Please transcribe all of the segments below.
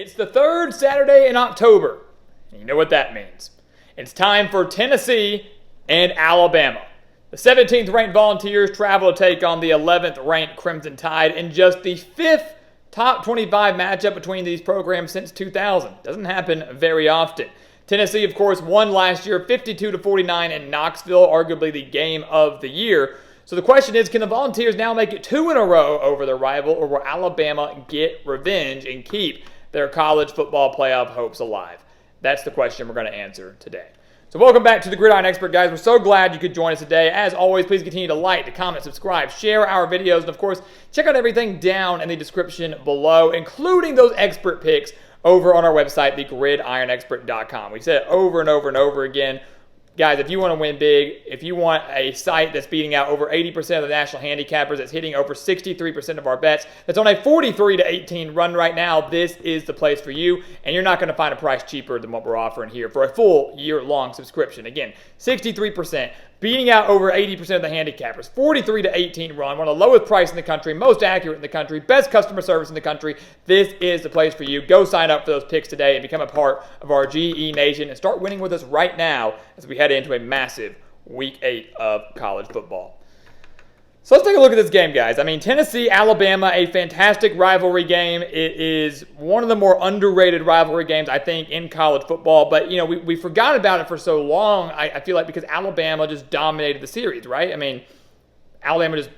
It's the third Saturday in October. And you know what that means. It's time for Tennessee and Alabama. The 17th ranked Volunteers travel to take on the 11th ranked Crimson Tide in just the 5th top 25 matchup between these programs since 2000. Doesn't happen very often. Tennessee, of course, won last year 52-49 in Knoxville, arguably the game of the year. So the question is, can the Volunteers now make it 2 in a row over their rival, or will Alabama get revenge and keep their college football playoff hopes alive? That's the question we're going to answer today. So welcome back to the Gridiron Expert, guys. We're so glad you could join us today. As always, please continue to like, to comment, subscribe, share our videos, and of course, check out everything down in the description below, including those expert picks over on our website, thegridironexpert.com. We said it over and over and over again. Guys, if you want to win big, if you want a site that's beating out over 80% of the national handicappers, that's hitting over 63% of our bets, that's on a 43-18 run right now, this is the place for you, and you're not going to find a price cheaper than what we're offering here for a full year-long subscription. Again, 63%, beating out over 80% of the handicappers, 43-18 run, one of the lowest price in the country, most accurate in the country, best customer service in the country. This is the place for you. Go sign up for those picks today and become a part of our GE Nation and start winning with us right now as we head into a massive Week 8 of college football. So let's take a look at this game, guys. I mean, Tennessee, Alabama, a fantastic rivalry game. It is one of the more underrated rivalry games, I think, in college football. But, you know, we forgot about it for so long, I feel like, because Alabama just dominated the series, right? I mean, Alabama just,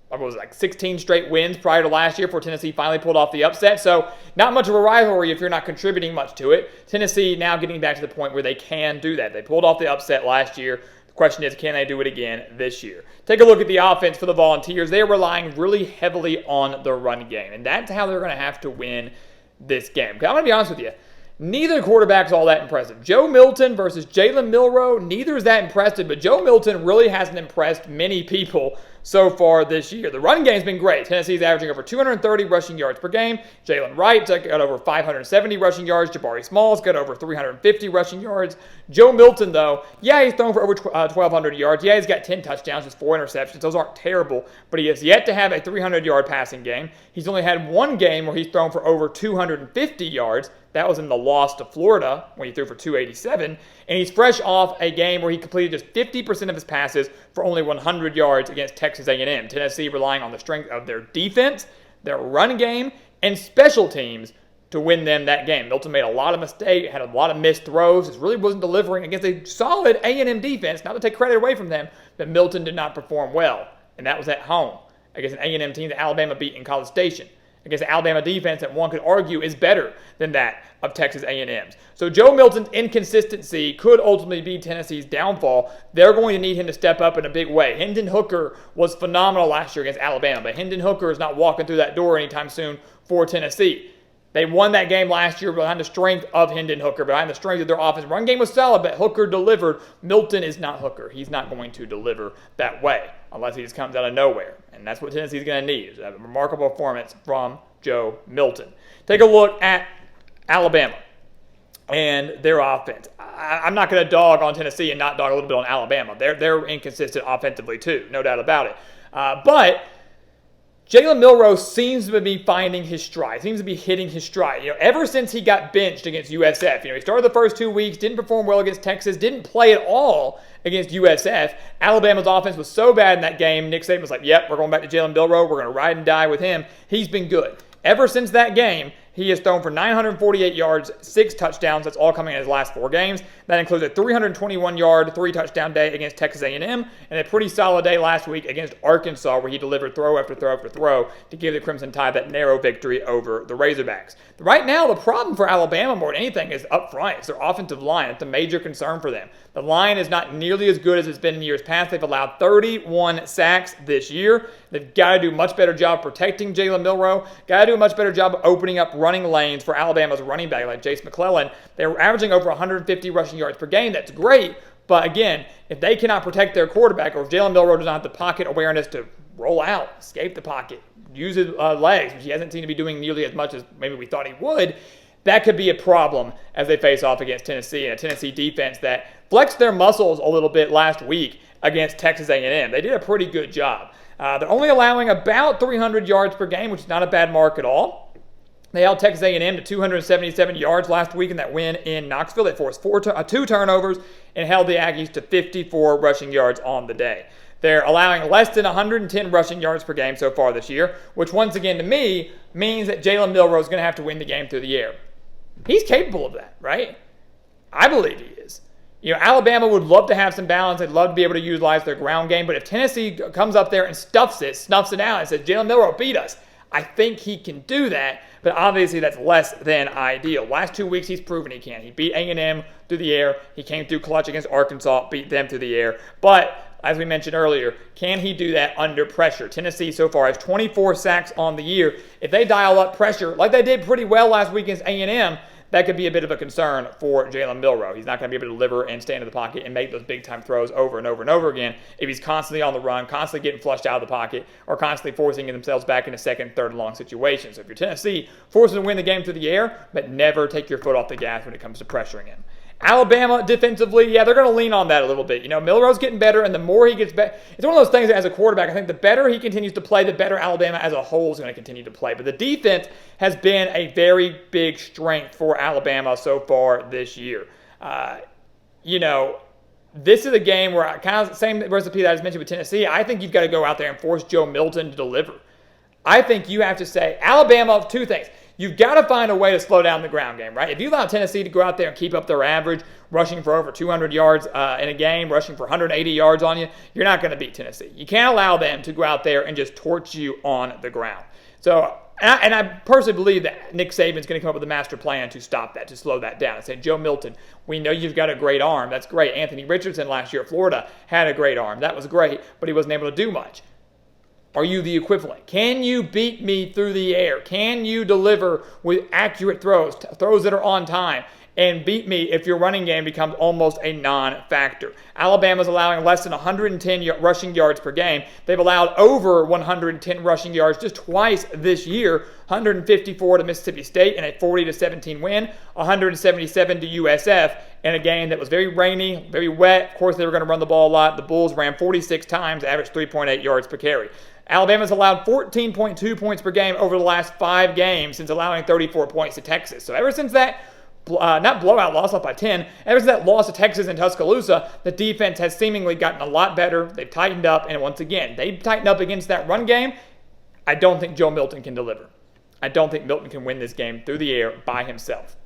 what was it, like 16 straight wins prior to last year before Tennessee finally pulled off the upset. So not much of a rivalry if you're not contributing much to it. Tennessee now getting back to the point where they can do that. They pulled off the upset last year. The question is, can they do it again this year? Take a look at the offense for the Volunteers. They're relying really heavily on the run game, and that's how they're going to have to win this game. I'm going to be honest with you. Neither quarterback's all that impressive. Joe Milton versus Jalen Milroe, neither is that impressive, but Joe Milton really hasn't impressed many people so far this year. The run game's been great. Tennessee's averaging over 230 rushing yards per game. Jalen Wright's got over 570 rushing yards. Jabari Small's got over 350 rushing yards. Joe Milton, though, yeah, he's thrown for over 1,200 yards. Yeah, he's got 10 touchdowns, just 4 interceptions. Those aren't terrible, but he has yet to have a 300-yard passing game. He's only had one game where he's thrown for over 250 yards. That was in the loss to Florida when he threw for 287. And he's fresh off a game where he completed just 50% of his passes for only 100 yards against Texas A&M. Tennessee relying on the strength of their defense, their run game, and special teams to win them that game. Milton made a lot of mistakes, had a lot of missed throws. Just really wasn't delivering against a solid A&M defense. Not to take credit away from them, but Milton did not perform well. And that was at home against an A&M team that Alabama beat in College Station, against the Alabama defense that one could argue is better than that of Texas A&M's. So Joe Milton's inconsistency could ultimately be Tennessee's downfall. They're going to need him to step up in a big way. Hendon Hooker was phenomenal last year against Alabama, but Hendon Hooker is not walking through that door anytime soon for Tennessee. They won that game last year behind the strength of Hendon Hooker, behind the strength of their offense. Run game was solid, but Hooker delivered. Milton is not Hooker. He's not going to deliver that way unless he just comes out of nowhere. And that's what Tennessee's going to need, is a remarkable performance from Joe Milton. Take a look at Alabama and their offense. I'm not going to dog on Tennessee and not dog a little bit on Alabama. They're inconsistent offensively too, no doubt about it. But Jalen Milroe seems to be finding his stride, seems to be hitting his stride. You know, ever since he got benched against USF, he started the first 2 weeks, didn't perform well against Texas, didn't play at all against USF. Alabama's offense was so bad in that game, Nick Saban was like, yep, we're going back to Jalen Milroe. We're going to ride and die with him. He's been good. Ever since that game, he has thrown for 948 yards, 6 touchdowns. That's all coming in his last 4 games. That includes a 321-yard, 3-touchdown day against Texas A&M and a pretty solid day last week against Arkansas, where he delivered throw after throw after throw to give the Crimson Tide that narrow victory over the Razorbacks. Right now, the problem for Alabama more than anything is up front. It's their offensive line. It's a major concern for them. The line is not nearly as good as it's been in years past. They've allowed 31 sacks this year. They've got to do a much better job protecting Jalen Milroe. Got to do a much better job of opening up running lanes for Alabama's running back like Jace McClellan. They're averaging over 150 rushing yards per game. That's great. But again, if they cannot protect their quarterback, or if Jalen Milroe does not have the pocket awareness to roll out, escape the pocket, use his legs, which he hasn't seemed to be doing nearly as much as maybe we thought he would, that could be a problem as they face off against Tennessee, and a Tennessee defense that flexed their muscles a little bit last week against Texas A&M. They did a pretty good job. They're only allowing about 300 yards per game, which is not a bad mark at all. They held Texas A&M to 277 yards last week in that win in Knoxville. They forced 2 turnovers and held the Aggies to 54 rushing yards on the day. They're allowing less than 110 rushing yards per game so far this year, which once again to me means that Jalen Milroe is going to have to win the game through the air. He's capable of that, right? I believe he is. Alabama would love to have some balance. They'd love to be able to utilize their ground game. But if Tennessee comes up there and snuffs it out and says, Jalen Milroe beat us, I think he can do that. But obviously that's less than ideal. Last 2 weeks he's proven he can. He beat A&M through the air. He came through clutch against Arkansas, beat them through the air. But as we mentioned earlier, can he do that under pressure? Tennessee so far has 24 sacks on the year. If they dial up pressure like they did pretty well last week against A&M, that could be a bit of a concern for Jalen Milroe. He's not going to be able to deliver and stand in the pocket and make those big-time throws over and over and over again if he's constantly on the run, constantly getting flushed out of the pocket, or constantly forcing themselves back into second, third, and long situations. So if you're Tennessee, force them to win the game through the air, but never take your foot off the gas when it comes to pressuring him. Alabama defensively, yeah, they're going to lean on that a little bit. Milroe's getting better, and the more he gets better, it's one of those things that as a quarterback, I think the better he continues to play, the better Alabama as a whole is going to continue to play. But the defense has been a very big strength for Alabama so far this year. This is a game where kind of the same recipe that I just mentioned with Tennessee. I think you've got to go out there and force Joe Milton to deliver. I think you have to say, Alabama, 2 things. You've got to find a way to slow down the ground game, right? If you allow Tennessee to go out there and keep up their average, rushing for over 200 yards in a game, rushing for 180 yards on you, you're not going to beat Tennessee. You can't allow them to go out there and just torch you on the ground. So, and I personally believe that Nick Saban's going to come up with a master plan to stop that, to slow that down. I say, Joe Milton, we know you've got a great arm. That's great. Anthony Richardson last year at Florida had a great arm. That was great, but he wasn't able to do much. Are you the equivalent? Can you beat me through the air? Can you deliver with accurate throws that are on time, and beat me if your running game becomes almost a non-factor? Alabama's allowing less than 110 rushing yards per game. They've allowed over 110 rushing yards just twice this year, 154 to Mississippi State in a 40-17 win, 177 to USF in a game that was very rainy, very wet. Of course, they were going to run the ball a lot. The Bulls ran 46 times, averaged 3.8 yards per carry. Alabama's allowed 14.2 points per game over the last 5 games since allowing 34 points to Texas. So ever since that, not blowout loss off by 10, ever since that loss to Texas and Tuscaloosa, the defense has seemingly gotten a lot better. They've tightened up, and once again, they tightened up against that run game. I don't think Joe Milton can deliver. I don't think Milton can win this game through the air by himself.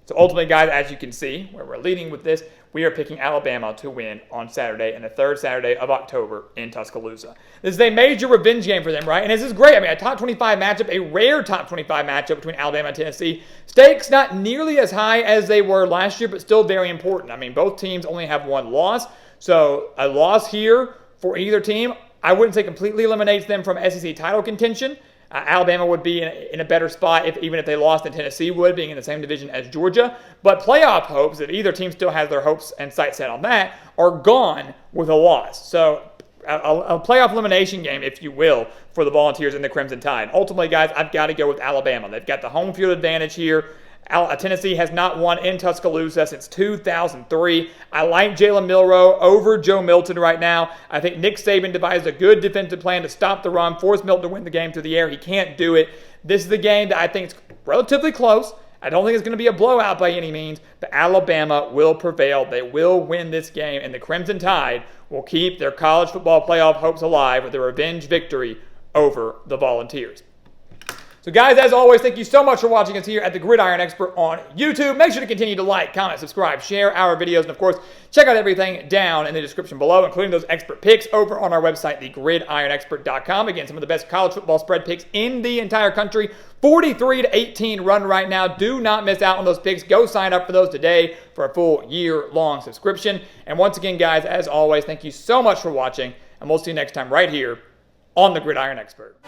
So ultimately, guys, as you can see, where we're leading with this, we are picking Alabama to win on Saturday, and the 3rd Saturday of October in Tuscaloosa. This is a major revenge game for them, right? And this is great. I mean, a top 25 matchup, a rare top 25 matchup between Alabama and Tennessee. Stakes not nearly as high as they were last year, but still very important. I mean, both teams only have 1 loss. So a loss here for either team, I wouldn't say completely eliminates them from SEC title contention. Alabama would be in a better spot even if they lost than Tennessee would, being in the same division as Georgia. But playoff hopes, if either team still has their hopes and sights set on that, are gone with a loss. So a playoff elimination game, if you will, for the Volunteers and the Crimson Tide. Ultimately, guys, I've got to go with Alabama. They've got the home field advantage here. Tennessee has not won in Tuscaloosa since 2003. I like Jalen Milroe over Joe Milton right now. I think Nick Saban devised a good defensive plan to stop the run, force Milton to win the game through the air. He can't do it. This is the game that I think is relatively close. I don't think it's going to be a blowout by any means, but Alabama will prevail. They will win this game, and the Crimson Tide will keep their college football playoff hopes alive with a revenge victory over the Volunteers. So guys, as always, thank you so much for watching us here at the Gridiron Expert on YouTube. Make sure to continue to like, comment, subscribe, share our videos, and of course, check out everything down in the description below, including those expert picks over on our website, thegridironexpert.com. Again, some of the best college football spread picks in the entire country. 43-18 run right now. Do not miss out on those picks. Go sign up for those today for a full year-long subscription. And once again, guys, as always, thank you so much for watching, and we'll see you next time right here on the Gridiron Expert.